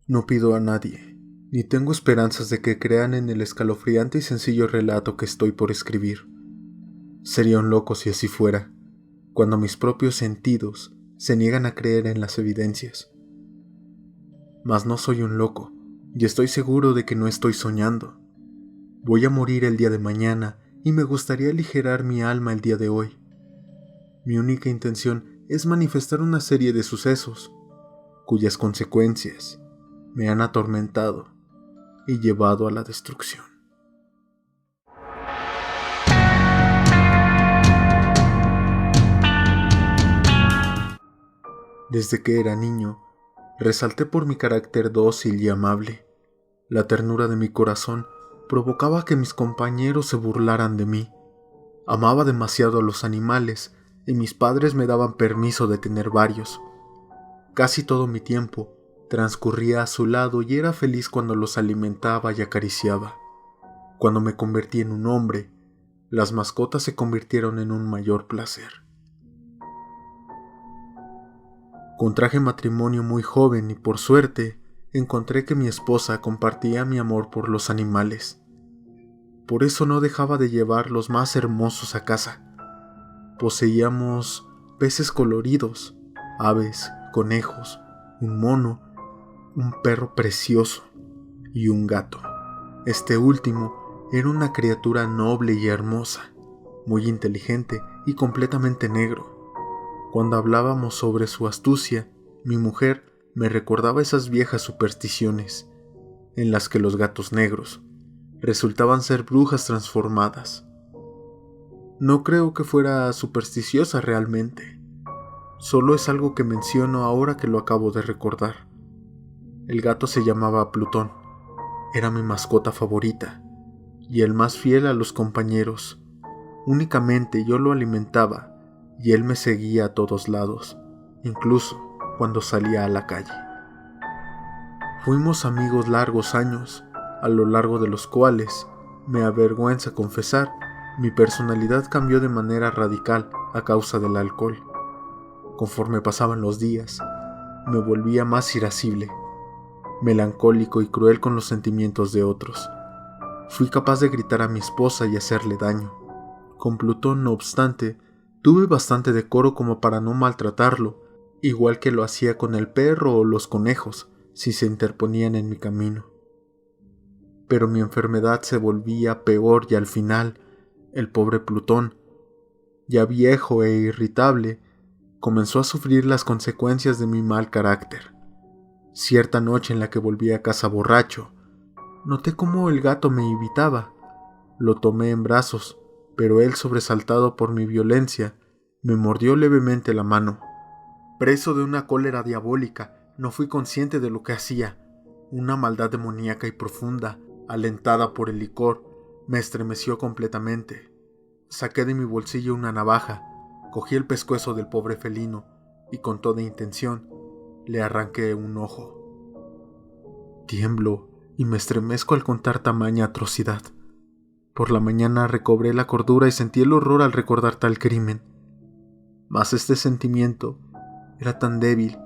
No pido a nadie, ni tengo esperanzas de que crean en el escalofriante y sencillo relato que estoy por escribir. Sería un loco si así fuera, cuando mis propios sentidos se niegan a creer en las evidencias. Mas no soy un loco, y estoy seguro de que no estoy soñando. Voy a morir el día de mañana y me gustaría aligerar mi alma el día de hoy. Mi única intención es manifestar una serie de sucesos, cuyas consecuencias me han atormentado y llevado a la destrucción. Desde que era niño, resalté por mi carácter dócil y amable. La ternura de mi corazón provocaba que mis compañeros se burlaran de mí. Amaba demasiado a los animales y mis padres me daban permiso de tener varios. Casi todo mi tiempo transcurría a su lado y era feliz cuando los alimentaba y acariciaba. Cuando me convertí en un hombre, las mascotas se convirtieron en un mayor placer. Contraje matrimonio muy joven y por suerte encontré que mi esposa compartía mi amor por los animales. Por eso no dejaba de llevar los más hermosos a casa. Poseíamos peces coloridos, aves, conejos, un mono, un perro precioso y un gato. Este último era una criatura noble y hermosa, muy inteligente y completamente negro. Cuando hablábamos sobre su astucia, mi mujer me recordaba esas viejas supersticiones, en las que los gatos negros resultaban ser brujas transformadas. No creo que fuera supersticiosa realmente, solo es algo que menciono ahora que lo acabo de recordar. El gato se llamaba Plutón, era mi mascota favorita, y el más fiel a los compañeros. Únicamente yo lo alimentaba, y él me seguía a todos lados, incluso cuando salía a la calle. Fuimos amigos largos años, a lo largo de los cuales, me avergüenza confesar, mi personalidad cambió de manera radical a causa del alcohol. Conforme pasaban los días, me volvía más irascible, melancólico y cruel con los sentimientos de otros. Fui capaz de gritar a mi esposa y hacerle daño. Con Plutón, no obstante, tuve bastante decoro como para no maltratarlo, igual que lo hacía con el perro o los conejos, si se interponían en mi camino. Pero mi enfermedad se volvía peor y al final, el pobre Plutón, ya viejo e irritable, comenzó a sufrir las consecuencias de mi mal carácter. Cierta noche en la que volví a casa borracho, noté cómo el gato me invitaba. Lo tomé en brazos, pero él, sobresaltado por mi violencia, me mordió levemente la mano. Preso de una cólera diabólica, no fui consciente de lo que hacía. Una maldad demoníaca y profunda, alentada por el licor, me estremeció completamente. Saqué de mi bolsillo una navaja, cogí el pescuezo del pobre felino y con toda intención le arranqué un ojo. Tiemblo y me estremezco al contar tamaña atrocidad. Por la mañana recobré la cordura y sentí el horror al recordar tal crimen. Mas este sentimiento era tan débil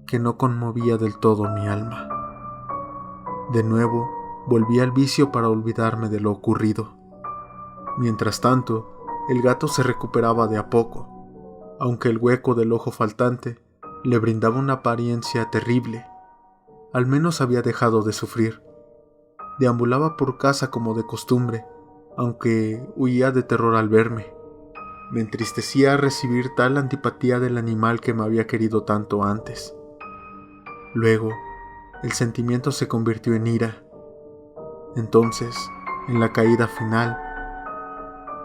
que no conmovía del todo mi alma. De nuevo, volví al vicio para olvidarme de lo ocurrido. Mientras tanto, el gato se recuperaba de a poco, aunque el hueco del ojo faltante le brindaba una apariencia terrible. Al menos había dejado de sufrir. Deambulaba por casa como de costumbre, aunque huía de terror al verme. Me entristecía recibir tal antipatía del animal que me había querido tanto antes. Luego, el sentimiento se convirtió en ira. Entonces, en la caída final,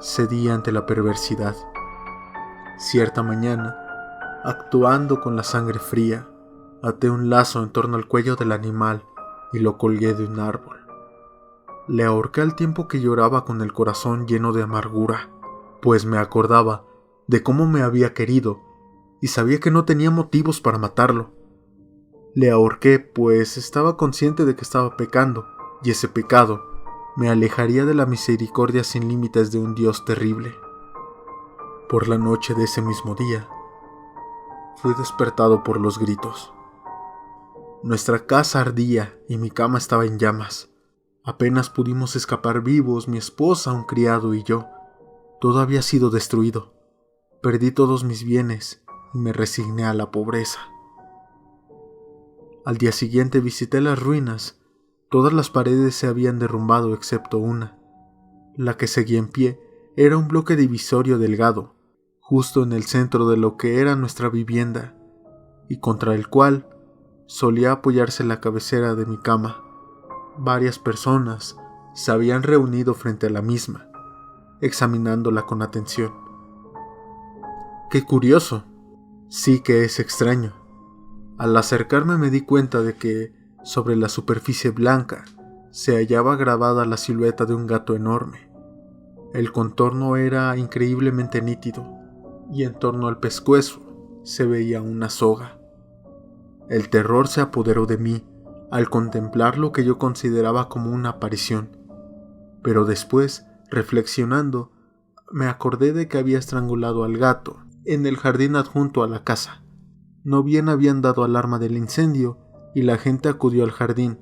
cedí ante la perversidad. Cierta mañana, actuando con la sangre fría, até un lazo en torno al cuello del animal y lo colgué de un árbol. Le ahorqué al tiempo que lloraba con el corazón lleno de amargura, pues me acordaba de cómo me había querido y sabía que no tenía motivos para matarlo. Le ahorqué pues estaba consciente de que estaba pecando, y ese pecado me alejaría de la misericordia sin límites de un Dios terrible. Por la noche de ese mismo día, fui despertado por los gritos. Nuestra casa ardía y mi cama estaba en llamas. Apenas pudimos escapar vivos, mi esposa, un criado y yo. Todo había sido destruido. Perdí todos mis bienes y me resigné a la pobreza. Al día siguiente visité las ruinas. Todas las paredes se habían derrumbado excepto una. La que seguía en pie era un bloque divisorio delgado, justo en el centro de lo que era nuestra vivienda, y contra el cual solía apoyarse la cabecera de mi cama. Varias personas se habían reunido frente a la misma, examinándola con atención. ¡Qué curioso! Sí que es extraño. Al acercarme me di cuenta de que, sobre la superficie blanca, se hallaba grabada la silueta de un gato enorme. El contorno era increíblemente nítido, y en torno al pescuezo se veía una soga. El terror se apoderó de mí al contemplar lo que yo consideraba como una aparición, pero después, reflexionando, me acordé de que había estrangulado al gato en el jardín adjunto a la casa. No bien habían dado alarma del incendio y la gente acudió al jardín.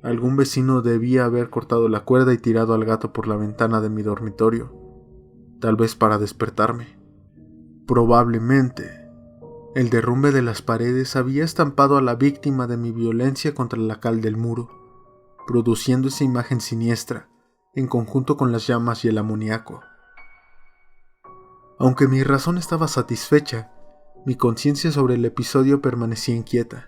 Algún vecino debía haber cortado la cuerda y tirado al gato por la ventana de mi dormitorio, tal vez para despertarme. Probablemente, el derrumbe de las paredes había estampado a la víctima de mi violencia contra la cal del muro, produciendo esa imagen siniestra, en conjunto con las llamas y el amoníaco. Aunque mi razón estaba satisfecha, mi conciencia sobre el episodio permanecía inquieta.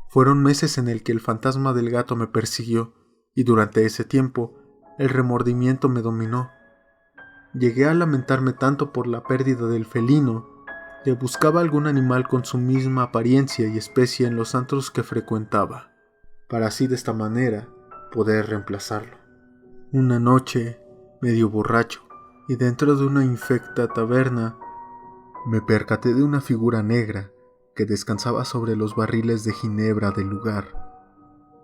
Fueron meses en el que el fantasma del gato me persiguió, y durante ese tiempo el remordimiento me dominó. Llegué a lamentarme tanto por la pérdida del felino que buscaba algún animal con su misma apariencia y especie en los antros que frecuentaba, para así de esta manera poder reemplazarlo. Una noche, medio borracho, y dentro de una infecta taberna, me percaté de una figura negra que descansaba sobre los barriles de ginebra del lugar.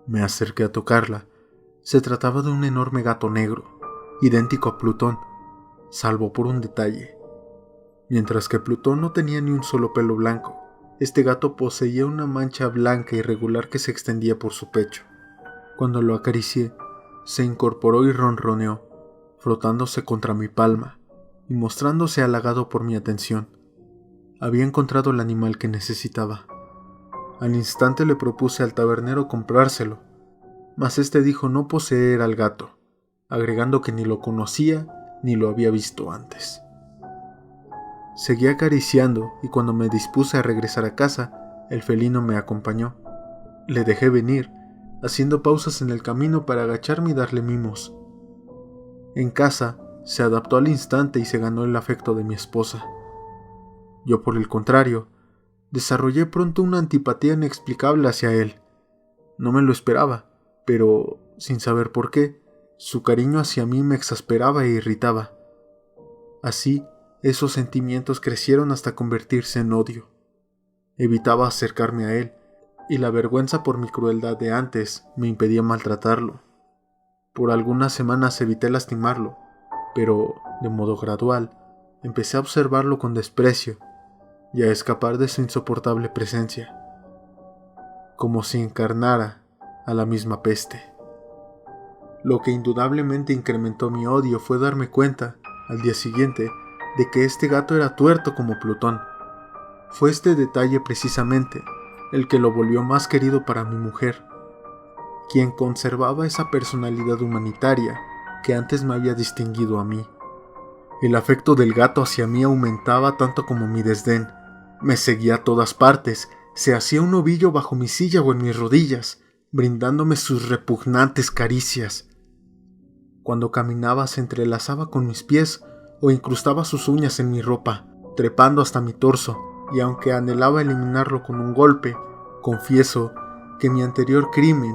Me acerqué a tocarla. Se trataba de un enorme gato negro, idéntico a Plutón, salvo por un detalle. Mientras que Plutón no tenía ni un solo pelo blanco, este gato poseía una mancha blanca irregular que se extendía por su pecho. Cuando lo acaricié, se incorporó y ronroneó, frotándose contra mi palma y mostrándose halagado por mi atención. Había encontrado el animal que necesitaba. Al instante le propuse al tabernero comprárselo, mas este dijo no poseer al gato, agregando que ni lo conocía ni lo había visto antes. Seguí acariciando y cuando me dispuse a regresar a casa, el felino me acompañó. Le dejé venir, haciendo pausas en el camino para agacharme y darle mimos. En casa, se adaptó al instante y se ganó el afecto de mi esposa. Yo, por el contrario, desarrollé pronto una antipatía inexplicable hacia él. No me lo esperaba, pero, sin saber por qué, su cariño hacia mí me exasperaba e irritaba. Así, esos sentimientos crecieron hasta convertirse en odio. Evitaba acercarme a él, y la vergüenza por mi crueldad de antes me impedía maltratarlo. Por algunas semanas evité lastimarlo, pero, de modo gradual, empecé a observarlo con desprecio y a escapar de su insoportable presencia, como si encarnara a la misma peste. Lo que indudablemente incrementó mi odio fue darme cuenta, al día siguiente, de que este gato era tuerto como Plutón. Fue este detalle precisamente el que lo volvió más querido para mi mujer, quien conservaba esa personalidad humanitaria que antes me había distinguido a mí. El afecto del gato hacia mí aumentaba tanto como mi desdén. Me seguía a todas partes, se hacía un ovillo bajo mi silla o en mis rodillas, brindándome sus repugnantes caricias. Cuando caminaba se entrelazaba con mis pies o incrustaba sus uñas en mi ropa, trepando hasta mi torso, y aunque anhelaba eliminarlo con un golpe, confieso que mi anterior crimen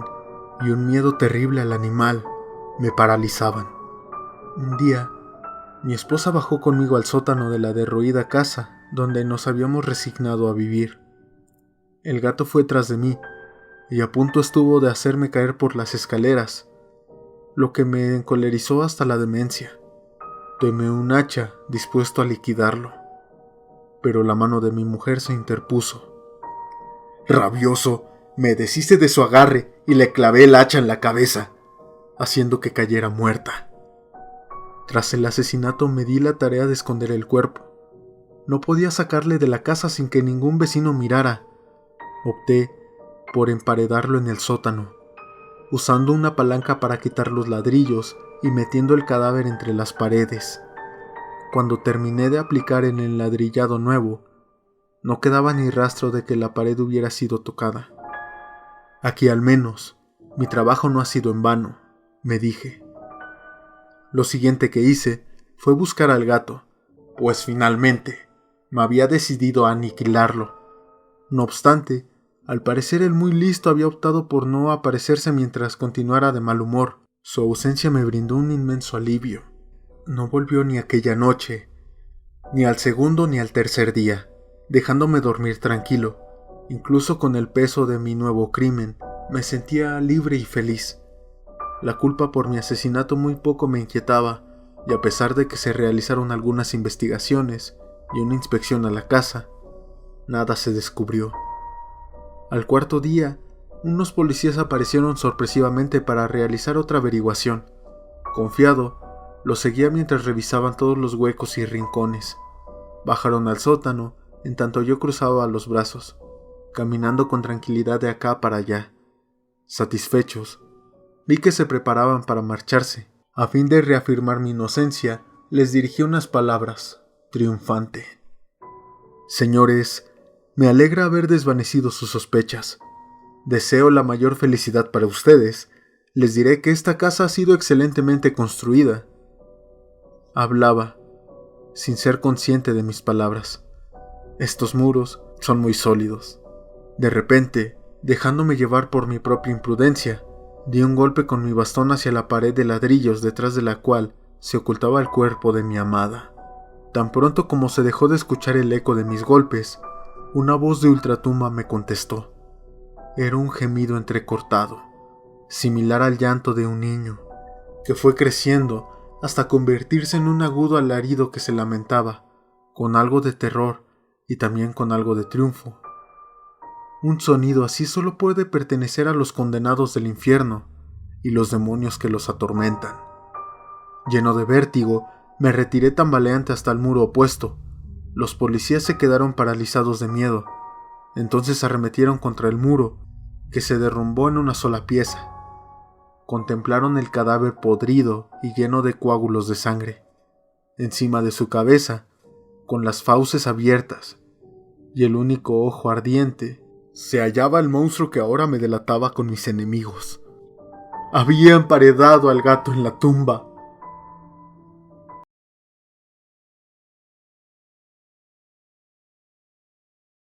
y un miedo terrible al animal me paralizaban. Un día, mi esposa bajó conmigo al sótano de la derruida casa donde nos habíamos resignado a vivir. El gato fue tras de mí y a punto estuvo de hacerme caer por las escaleras, lo que me encolerizó hasta la demencia. Tomé un hacha dispuesto a liquidarlo, pero la mano de mi mujer se interpuso. «Rabioso, Me deshice de su agarre y le clavé el hacha en la cabeza, haciendo que cayera muerta. Tras el asesinato me di la tarea de esconder el cuerpo. No podía sacarle de la casa sin que ningún vecino mirara. Opté por emparedarlo en el sótano, usando una palanca para quitar los ladrillos y metiendo el cadáver entre las paredes. Cuando terminé de aplicar el enladrillado nuevo, no quedaba ni rastro de que la pared hubiera sido tocada. Aquí al menos, mi trabajo no ha sido en vano, me dije. Lo siguiente que hice fue buscar al gato, pues finalmente me había decidido a aniquilarlo. No obstante, al parecer el muy listo había optado por no aparecerse mientras continuara de mal humor. Su ausencia me brindó un inmenso alivio. No volvió ni aquella noche, ni al segundo ni al tercer día, dejándome dormir tranquilo. Incluso con el peso de mi nuevo crimen, me sentía libre y feliz. La culpa por mi asesinato muy poco me inquietaba, y a pesar de que se realizaron algunas investigaciones y una inspección a la casa, nada se descubrió. Al cuarto día, unos policías aparecieron sorpresivamente para realizar otra averiguación. Confiado, los seguía mientras revisaban todos los huecos y rincones. Bajaron al sótano, en tanto yo cruzaba los brazos, caminando con tranquilidad de acá para allá. Satisfechos, vi que se preparaban para marcharse. A fin de reafirmar mi inocencia, les dirigí unas palabras, triunfante. Señores, me alegra haber desvanecido sus sospechas. Deseo la mayor felicidad para ustedes. Les diré que esta casa ha sido excelentemente construida. Hablaba, sin ser consciente de mis palabras. Estos muros son muy sólidos. De repente, dejándome llevar por mi propia imprudencia, di un golpe con mi bastón hacia la pared de ladrillos detrás de la cual se ocultaba el cuerpo de mi amada. Tan pronto como se dejó de escuchar el eco de mis golpes, una voz de ultratumba me contestó. Era un gemido entrecortado, similar al llanto de un niño, que fue creciendo hasta convertirse en un agudo alarido que se lamentaba, con algo de terror y también con algo de triunfo. Un sonido así solo puede pertenecer a los condenados del infierno y los demonios que los atormentan. Lleno de vértigo, me retiré tambaleante hasta el muro opuesto. Los policías se quedaron paralizados de miedo. Entonces arremetieron contra el muro, que se derrumbó en una sola pieza. Contemplaron el cadáver podrido y lleno de coágulos de sangre. Encima de su cabeza, con las fauces abiertas y el único ojo ardiente, se hallaba el monstruo que ahora me delataba con mis enemigos. Había emparedado al gato en la tumba.